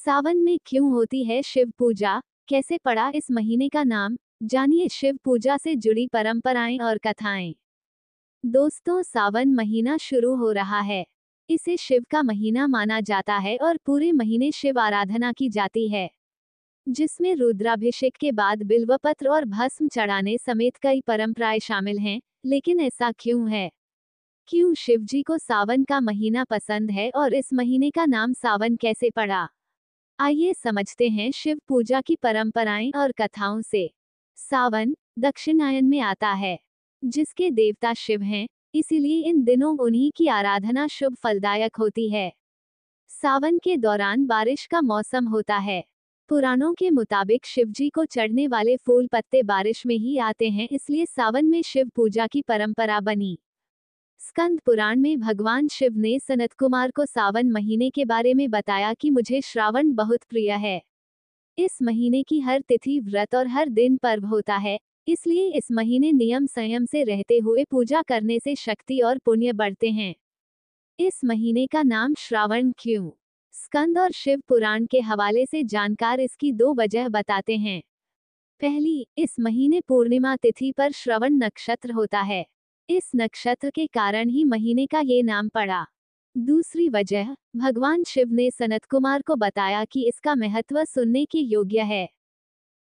सावन में क्यों होती है शिव पूजा? कैसे पड़ा इस महीने का नाम? जानिए शिव पूजा से जुड़ी परंपराएं और कथाएं। दोस्तों, सावन महीना शुरू हो रहा है। इसे शिव का महीना माना जाता है और पूरे महीने शिव आराधना की जाती है, जिसमें रुद्राभिषेक के बाद बिल्वपत्र और भस्म चढ़ाने समेत कई परंपराएं शामिल हैं। लेकिन ऐसा क्यों है? क्यों शिव जी को सावन का महीना पसंद है और इस महीने का नाम सावन कैसे पड़ा? आइए समझते हैं शिव पूजा की परंपराएं और कथाओं से। सावन दक्षिणायन में आता है, जिसके देवता शिव हैं, इसीलिए इन दिनों उन्हीं की आराधना शुभ फलदायक होती है। सावन के दौरान बारिश का मौसम होता है। पुराणों के मुताबिक शिवजी को चढ़ने वाले फूल पत्ते बारिश में ही आते हैं, इसलिए सावन में शिव पूजा की परंपरा बनी। स्कंद पुराण में भगवान शिव ने सनत कुमार को सावन महीने के बारे में बताया कि मुझे श्रावण बहुत प्रिय है। इस महीने की हर तिथि व्रत और हर दिन पर्व होता है, इसलिए इस महीने नियम संयम से रहते हुए पूजा करने से शक्ति और पुण्य बढ़ते हैं। इस महीने का नाम श्रावण क्यों? स्कंद और शिव पुराण के हवाले से जानकार इसकी दो वजह बताते हैं। पहली, इस महीने पूर्णिमा तिथि पर श्रवण नक्षत्र होता है। इस नक्षत्र के कारण ही महीने का ये नाम पड़ा। दूसरी वजह, भगवान शिव ने सनत कुमार को बताया कि इसका महत्व सुनने के योग्य है,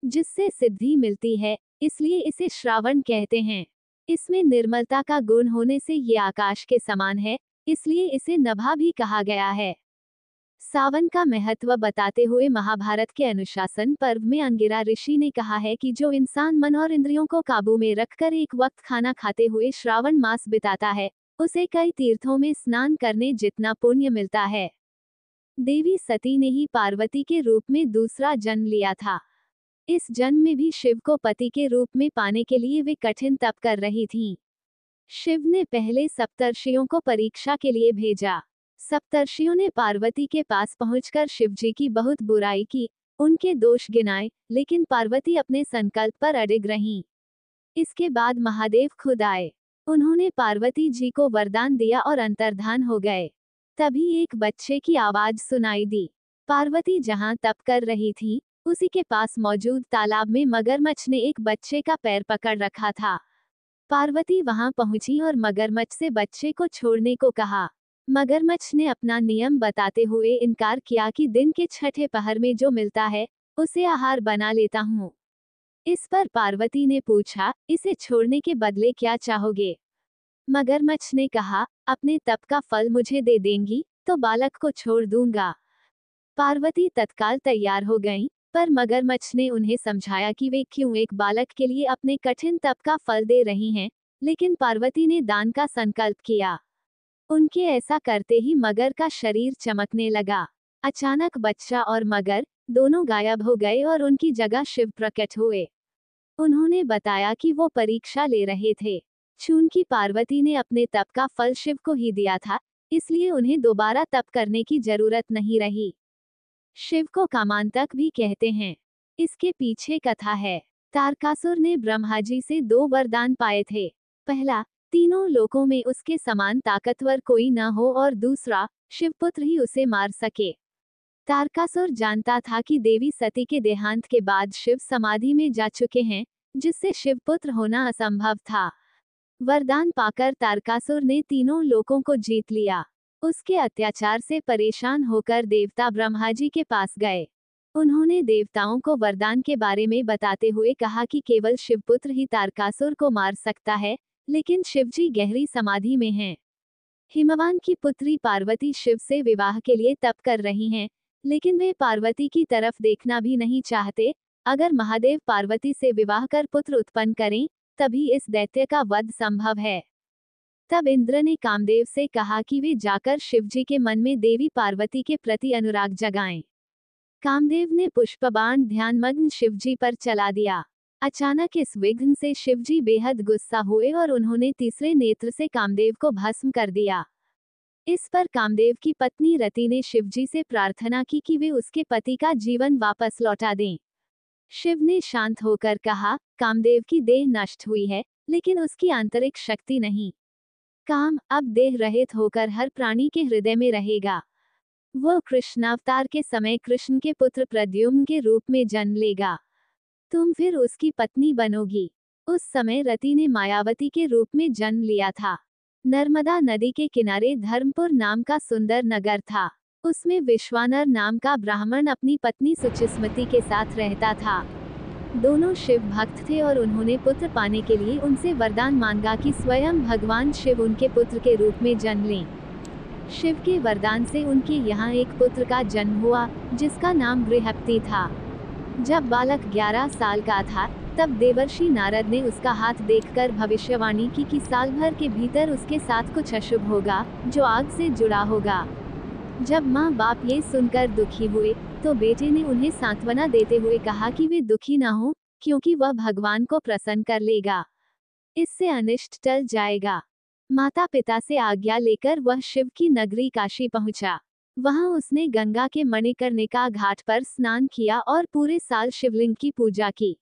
जिससे सिद्धि मिलती है, इसलिए इसे श्रावण कहते हैं। इसमें निर्मलता का गुण होने से ये आकाश के समान है, इसलिए इसे नभा भी कहा गया है। सावन का महत्व बताते हुए महाभारत के अनुशासन पर्व में अंगिरा ऋषि ने कहा है कि जो इंसान मन और इंद्रियों को काबू में रखकर एक वक्त खाना खाते हुए श्रावण मास बिताता है, उसे कई तीर्थों में स्नान करने जितना पुण्य मिलता है। देवी सती ने ही पार्वती के रूप में दूसरा जन्म लिया था। इस जन्म में भी शिव को पति के रूप में पाने के लिए वे कठिन तप कर रही थीं। शिव ने पहले सप्तर्षियों को परीक्षा के लिए भेजा। सप्तर्षियों ने पार्वती के पास पहुंचकर शिवजी की बहुत बुराई की, उनके दोष गिनाए, लेकिन पार्वती अपने संकल्प पर अडिग रहीं। इसके बाद महादेव खुद आए। उन्होंने पार्वती जी को वरदान दिया और अंतर्धान हो गए। तभी एक बच्चे की आवाज सुनाई दी। पार्वती जहां तप कर रही थी, उसी के पास मौजूद तालाब में मगरमच्छ ने एक बच्चे का पैर पकड़ रखा था। पार्वती वहां पहुंची और मगरमच्छ से बच्चे को छोड़ने को कहा। मगरमच्छ ने अपना नियम बताते हुए इनकार किया कि दिन के छठे पहर में जो मिलता है, उसे आहार बना लेता हूँ। इस पर पार्वती ने पूछा, इसे छोड़ने के बदले क्या चाहोगे? मगरमच्छ ने कहा, अपने तप का फल मुझे दे देंगी, तो बालक को छोड़ दूंगा। पार्वती तत्काल तैयार हो गईं, पर मगरमच्छ ने उन्हें समझाया कि वे क्यों एक बालक के लिए अपने कठिन तप का फल दे रही हैं, लेकिन पार्वती ने दान का संकल्प किया। उनके ऐसा करते ही मगर का शरीर चमकने लगा। अचानक बच्चा और मगर दोनों गायब हो गए और उनकी जगह शिव प्रकट हुए। उन्होंने बताया कि वो परीक्षा ले रहे थे। चूंकि पार्वती ने अपने तप का फल शिव को ही दिया था, इसलिए उन्हें दोबारा तप करने की जरूरत नहीं रही। शिव को कामांतक भी कहते हैं। इसके पीछे कथा है। तारकासुर ने ब्रह्मा जी से दो वरदान पाए थे। पहला, तीनों लोकों में उसके समान ताकतवर कोई न हो, और दूसरा, शिवपुत्र ही उसे मार सके। तारकासुर जानता था कि देवी सती के देहांत के बाद शिव समाधि में जा चुके हैं, जिससे शिवपुत्र होना असंभव था। वरदान पाकर तारकासुर ने तीनों लोकों को जीत लिया। उसके अत्याचार से परेशान होकर देवता ब्रह्मा जी के पास गए। उन्होंने देवताओं को वरदान के बारे में बताते हुए कहा कि केवल शिवपुत्र ही तारकासुर को मार सकता है, लेकिन शिवजी गहरी समाधि में हैं। हिमवान की पुत्री पार्वती शिव से विवाह के लिए तप कर रही हैं, लेकिन वे पार्वती की तरफ देखना भी नहीं चाहते। अगर महादेव पार्वती से विवाह कर पुत्र उत्पन्न करें, तभी इस दैत्य का वध संभव है। तब इंद्र ने कामदेव से कहा कि वे जाकर शिवजी के मन में देवी पार्वती के प्रति अनुराग जगाएं। कामदेव ने पुष्पबाण ध्यानमग्न शिवजी पर चला दिया। अचानक इस विघ्न से शिवजी बेहद गुस्सा हुए और उन्होंने तीसरे नेत्र से कामदेव को भस्म कर दिया। इस पर कामदेव की पत्नी रति ने शिवजी से प्रार्थना की कि वे उसके पति का जीवन वापस लौटा दें। शिव ने शांत होकर कहा, कामदेव की देह नष्ट हुई है, लेकिन उसकी आंतरिक शक्ति नहीं। काम अब देह रहित होकर हर प्राणी के हृदय में रहेगा। वो कृष्णावतार के समय कृष्ण के पुत्र प्रद्युम्न के रूप में जन्म लेगा। तुम फिर उसकी पत्नी बनोगी। उस समय रति ने मायावती के रूप में जन्म लिया था। नर्मदा नदी के किनारे धर्मपुर नाम का सुंदर नगर था। उसमें विश्वानर नाम का ब्राह्मण अपनी पत्नी सुचिस्मति के साथ रहता था। दोनों शिव भक्त थे और उन्होंने पुत्र पाने के लिए उनसे वरदान मांगा कि स्वयं भगवान शिव उनके पुत्र के रूप में जन्म लें। शिव के वरदान से उनके यहाँ एक पुत्र का जन्म हुआ, जिसका नाम बृहस्पति था। जब बालक 11 साल का था, तब देवर्षि नारद ने उसका हाथ देखकर भविष्यवाणी की कि साल भर के भीतर उसके साथ कुछ अशुभ होगा, जो आग से जुड़ा होगा। जब माँ बाप ये सुनकर दुखी हुए, तो बेटे ने उन्हें सांत्वना देते हुए कहा कि वे दुखी न हो, क्योंकि वह भगवान को प्रसन्न कर लेगा। इससे अनिष्ट टल जाएगा। माता पिता से आज्ञा लेकर वह शिव की नगरी काशी पहुंचा। वहां उसने गंगा के मणिकर्णिका घाट पर स्नान किया और पूरे साल शिवलिंग की पूजा की।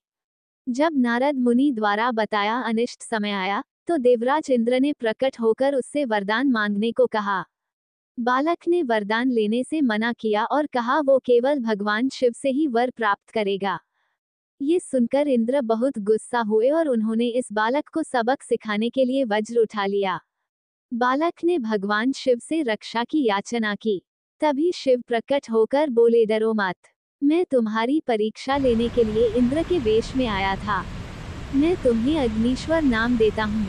जब नारद मुनि द्वारा बताया अनिष्ट समय आया, तो देवराज इंद्र ने प्रकट होकर उससे वरदान मांगने को कहा। बालक ने वरदान लेने से मना किया और कहा वो केवल भगवान शिव से ही वर प्राप्त करेगा। ये सुनकर इंद्र बहुत गुस्सा हुए और उन्होंने इस बालक को सबक सिखाने के लिए वज्र उठा लिया। बालक ने भगवान शिव से रक्षा की याचना की। तभी शिव प्रकट होकर बोले, डरो मत, मैं तुम्हारी परीक्षा लेने के लिए इंद्र के वेश में आया था। मैं तुम्हें अग्नीश्वर नाम देता हूँ।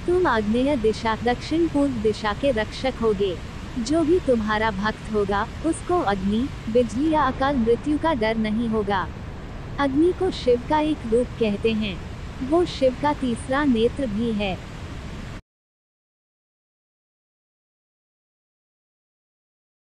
तुम आग्नेय दिशा दक्षिण पूर्व दिशा के रक्षक होगे। जो भी तुम्हारा भक्त होगा, उसको अग्नि, बिजली या अकाल मृत्यु का डर नहीं होगा। अग्नि को शिव का एक रूप कहते हैं। वो शिव का तीसरा नेत्र भी है।